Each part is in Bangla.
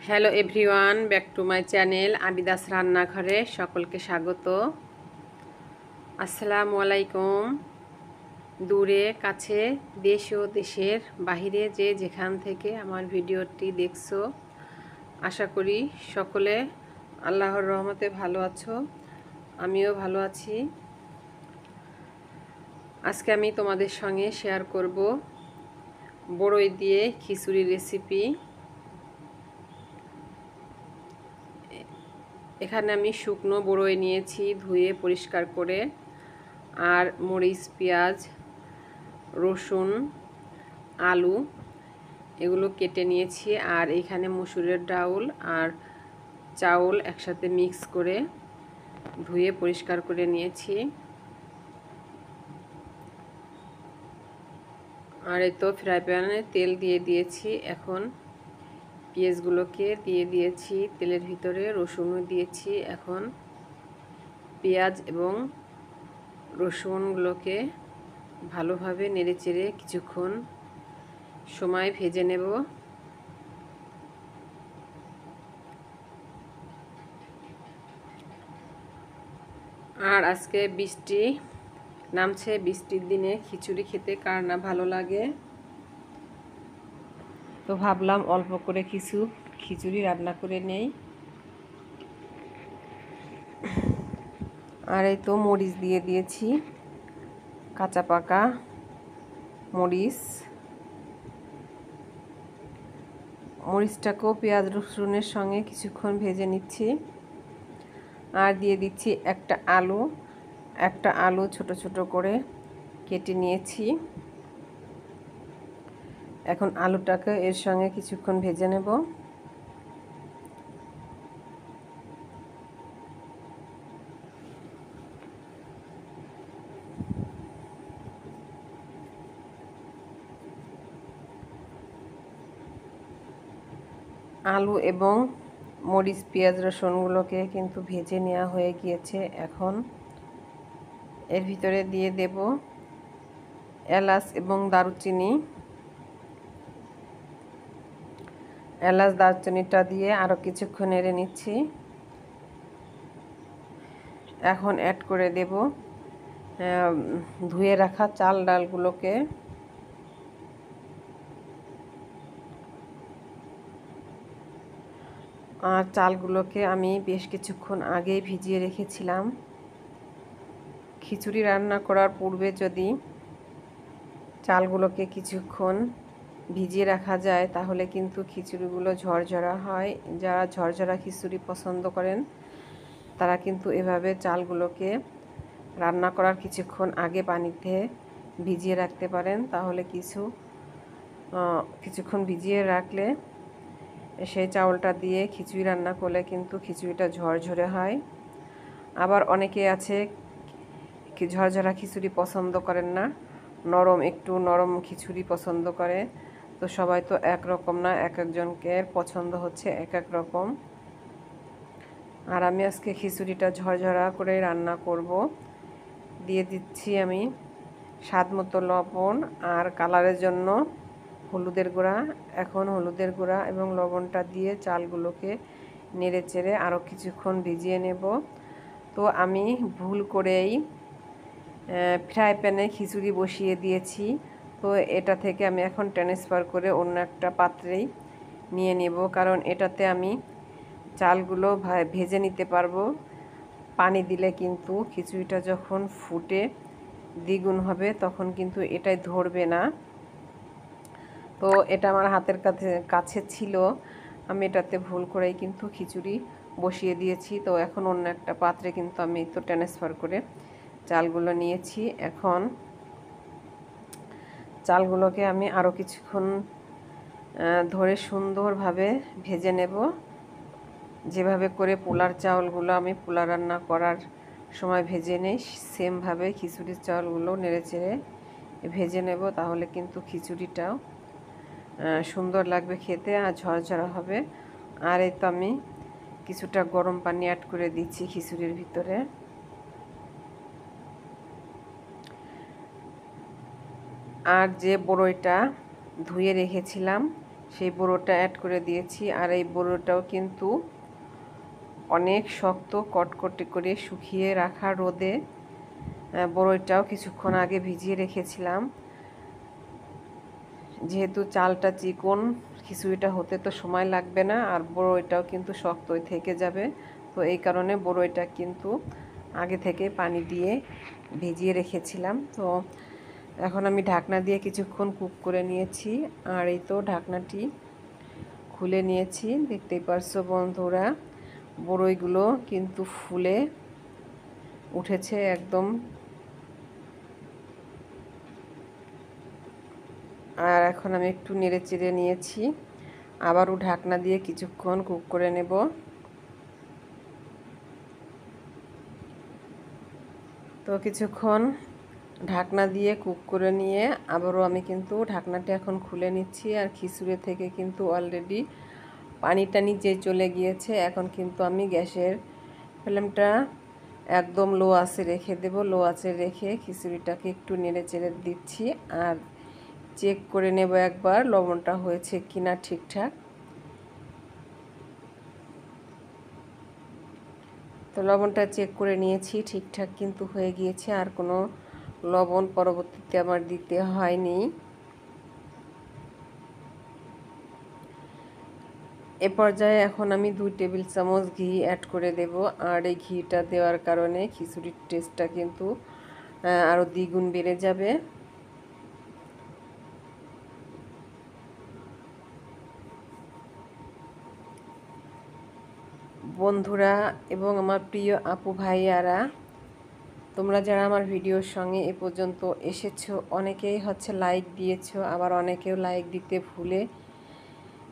Hello everyone, back to my channel Abidas রান্নাঘরে সকলকে স্বাগত। আসসালামু আলাইকুম। দূরে কাছে, দেশ ও দেশের বাহিরে যে যেখান থেকে আমার ভিডিওটি দেখছো, আশা করি সকলে আল্লাহর রহমতে ভালো আছো। আমিও ভালো আছি। আজকে আমি তোমাদের সঙ্গে শেয়ার করব বড়ই দিয়ে খিচুড়ি রেসিপি। এখানে আমি শুকনো বড়ই নিয়েছি ধুয়ে পরিষ্কার করে, আর মরিচ, পেঁয়াজ, রসুন, আলু এগুলো কেটে নিয়েছি। আর এখানে মসুরের ডাউল আর চাউল একসাথে মিক্স করে ধুয়ে পরিষ্কার করে নিয়েছি। আর এই তো ফ্রাই প্যানে তেল দিয়ে দিয়েছি। এখন পেঁয়াজগুলোকে দিয়ে দিয়েছি তেলের ভিতরে, রসুনও দিয়েছি। এখন পেঁয়াজ এবং রসুনগুলোকে ভালোভাবে নেড়েচেড়ে কিছুক্ষণ সময় ভেজে নেব। আর আজকে বৃষ্টি নামছে, বৃষ্টির দিনে খিচুড়ি খেতে কার না ভালো লাগে। তো ভাবলাম অল্প করে কিছু খিচুড়ি রান্না করে নেই। আর এই তো মরিচ দিয়ে দিয়েছি, কাঁচা পাকা মরিচ। মরিচটাকেও পেঁয়াজ রসুনের সঙ্গে কিছুক্ষণ ভেজে নিচ্ছি। আর দিয়ে দিচ্ছি একটা আলু ছোট ছোট করে কেটে নিয়েছি। এখন আলুটাকে এর সঙ্গে কিছুক্ষণ ভেজে নেব। আলু এবং মরিচ, পেঁয়াজ, রসুনগুলোকে কিন্তু ভেজে নেওয়া হয়ে গিয়েছে। এখন এর ভিতরে দিয়ে দেব এলাচ এবং দারুচিনি। এলাচ দারচিনিটা দিয়ে আরও কিছুক্ষণ নেড়ে নিচ্ছি। এখন অ্যাড করে দেব ধুয়ে রাখা চাল ডালগুলোকে। আর চালগুলোকে আমি বেশ কিছুক্ষণ আগেই ভিজিয়ে রেখেছিলাম। খিচুড়ি রান্না করার পূর্বে যদি চালগুলোকে কিছুক্ষণ ভিজিয়ে রাখা যায় তাহলে কিন্তু খিচুড়িগুলো ঝরঝরা হয়। যারা ঝরঝরা খিচুড়ি পছন্দ করেন তারা কিন্তু এভাবে চালগুলোকে রান্না করার কিছুক্ষণ আগে পানিতে ভিজিয়ে রাখতে পারেন। তাহলে কিছুক্ষণ ভিজিয়ে রাখলে সেই চাউলটা দিয়ে খিচুড়ি রান্না করলে কিন্তু খিচুড়িটা ঝরঝরে হয়। আবার অনেকে আছে ঝরঝরা খিচুড়ি পছন্দ করেন না, একটু নরম খিচুড়ি পছন্দ করে। তো সবাই তো একরকম না, এক একজনকে পছন্দ হচ্ছে এক এক রকম। আর আমি আজকে খিচুড়িটা ঝরঝরা করে রান্না করব। দিয়ে দিচ্ছি আমি স্বাদ মতো লবণ আর কালারের জন্য হলুদের গুঁড়া। এখন হলুদের গুঁড়া এবং লবণটা দিয়ে চালগুলোকে নেড়ে চেড়ে আরও কিছুক্ষণ ভিজিয়ে নেব। তো আমি ভুল করেই ফ্রাই প্যানে খিচুড়ি বসিয়ে দিয়েছি। তো এটা থেকে আমি এখন ট্রান্সফার করে অন্য একটা পাত্রেই নিয়ে নেব, কারণ এটাতে আমি চালগুলো ভেজে নিতে পারবো। পানি দিলে কিন্তু খিচুড়িটা যখন ফুটে দ্বিগুণ হবে তখন কিন্তু এটাই ধরবে না। তো এটা আমার হাতের কাছে ছিল, আমি এটাতে ভুল করেই কিন্তু খিচুড়ি বসিয়ে দিয়েছি। তো এখন অন্য একটা পাত্রে কিন্তু আমি তো ট্রান্সফার করে চালগুলো নিয়েছি। এখন চালগুলোকে আমি আরও কিছুক্ষণ ধরে সুন্দরভাবে ভেজে নেব। যেভাবে করে পোলার চাউলগুলো আমি পোলা রান্না করার সময় ভেজে নেই, সেমভাবে খিচুড়ির চাউলগুলো নেড়েচেড়ে ভেজে নেব। তাহলে কিন্তু খিচুড়িটাও সুন্দর লাগবে খেতে আর ঝরঝরা হবে। আর এই তো আমি কিছুটা গরম পানি অ্যাড করে দিচ্ছি খিচুড়ির ভিতরে। আর যে বড়ইটা ধুয়ে রেখেছিলাম সেই বড়োটা অ্যাড করে দিয়েছি। আর এই বড়োটাও কিন্তু অনেক শক্ত, কটকটে করে শুকিয়ে রাখা রোদে বড়ইটাও কিছুক্ষণ আগে ভিজিয়ে রেখেছিলাম। যেহেতু চালটা চিকন, খিচুড়িটা হতে তো সময় লাগবে না, আর বড়ইটাও কিন্তু শক্তই থেকে যাবে। তো এই কারণে বড়ইটা কিন্তু আগে থেকে পানি দিয়ে ভিজিয়ে রেখেছিলাম। তো এখন আমি ঢাকনা দিয়ে কিছুক্ষণ কুক করে নিয়েছি। আর এই তো ঢাকনাটি খুলে নিয়েছি। দেখতেই পারছো বন্ধুরা, বড়ইগুলো কিন্তু ফুলে উঠেছে একদম। আর এখন আমি একটু নেড়ে চেড়ে নিয়েছি, আবারও ঢাকনা দিয়ে কিছুক্ষণ কুক করে নেব। তো কিছুক্ষণ ঢাকনা দিয়ে কুক করে নিয়ে আবারও আমি কিন্তু ঢাকনাটা এখন খুলে নিচ্ছি। আর খিচুড়ি থেকে কিন্তু অলরেডি পানিটা নিচে চলে গিয়েছে। এখন কিন্তু আমি গ্যাসের ফ্লেমটা একদম লো আঁচে রেখে দেব। লো আঁচে রেখে খিচুড়িটাকে একটু নেড়ে চেড়ে দিচ্ছি, আর চেক করে নেব একবার লবণটা হয়েছে কিনা ঠিকঠাক। তো লবণটা চেক করে নিয়েছি, ঠিকঠাক কিন্তু হয়ে গিয়েছে, আর কোনো লবণ পরবর্তীতে আমার দিতে হয়নি। এ পর্যায়ে এখন আমি 2 টেবিল চামচ ঘি অ্যাড করে দেব। আর এই ঘিটা দেওয়ার কারণে খিচুড়ির টেস্টটা কিন্তু আরও দ্বিগুণ বেড়ে যাবে। বন্ধুরা এবং আমার প্রিয় আপু ভাইয়ারা, তোমরা যারা আমার ভিডিওর সঙ্গে এ পর্যন্ত এসেছো, অনেকেই হচ্ছে লাইক দিয়েছো, আবার অনেকেও লাইক দিতে ভুলে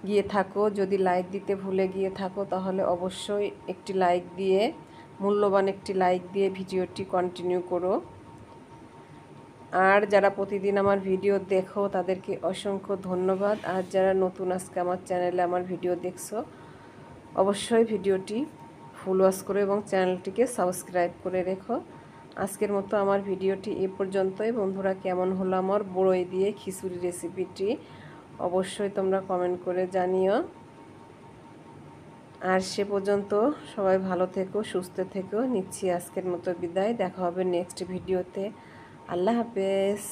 গিয়ে থাকো। যদি লাইক দিতে ভুলে গিয়ে থাকো তাহলে অবশ্যই একটি লাইক দিয়ে, মূল্যবান একটি লাইক দিয়ে ভিডিওটি কন্টিনিউ করো। আর যারা প্রতিদিন আমার ভিডিও দেখো তাদেরকে অসংখ্য ধন্যবাদ। আর যারা নতুন আজকে আমার চ্যানেলে আমার ভিডিও দেখছো, অবশ্যই ভিডিওটি ফুল ওয়াচ করো এবং চ্যানেলটিকে সাবস্ক্রাইব করে রেখো। আজকের মতো আমার ভিডিওটি এ পর্যন্তই। বন্ধুরা, কেমন হলো আমার বড়ই দিয়ে খিচুড়ি রেসিপিটি অবশ্যই তোমরা কমেন্ট করে জানিও। আর সে পর্যন্ত সবাই ভালো থেকো, সুস্থ থেকো। নিচ্ছি আজকের মতো বিদায়। দেখা হবে নেক্সট ভিডিওতে। আল্লাহ হাফেজ।